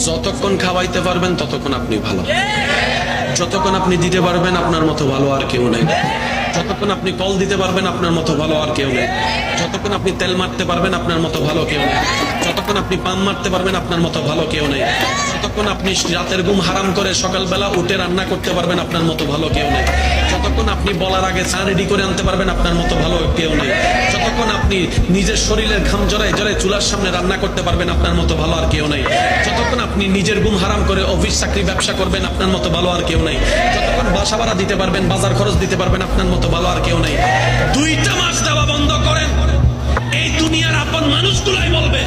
যতক্ষণ খাওয়াইতে পারবেন ততক্ষণ আপনি ভালো, যতক্ষণ আপনি দিতে পারবেন আপনার মতো ভালো আর কেউ নেই, যতক্ষণ আপনি কল দিতে পারবেন আপনার মতো ভালো আর কেউ নেই, যতক্ষণ আপনি তেল মারতে পারবেন আপনার মতো ভালো কেউ নেই, যতক্ষণ আপনি পাম মারতে পারবেন আপনার মতো ভালো কেউ নেই, যতক্ষণ আপনি রাতের ঘুম হারাম করে সকালবেলা উঠে রান্না করতে পারবেন আপনার মতো ভালো কেউ নেই, যতক্ষণ আপনি বলার আগে চা রেডি করে আনতে পারবেন আপনার মতো ভালো কেউ নেই, যতক্ষণ আপনি নিজের শরীরের ঘাম জড়ায় জড়ায় চুলার সামনে রান্না করতে পারবেন আপনার মতো ভালো আর কেউ নেই, যতক্ষণ আপনি নিজের ঘুম হারাম করে অফিস চাকরি ব্যবসা করবেন আপনার মতো ভালো আর কেউ নেই, যতক্ষণ বাসা ভাড়া দিতে পারবেন বাজার খরচ দিতে পারবেন আপনার মতো ভালো আর কেউ নেই। 2টা মাস দেওয়া বন্ধ করেন, এই দুনিয়ার আপন মানুষগুলাই বলবে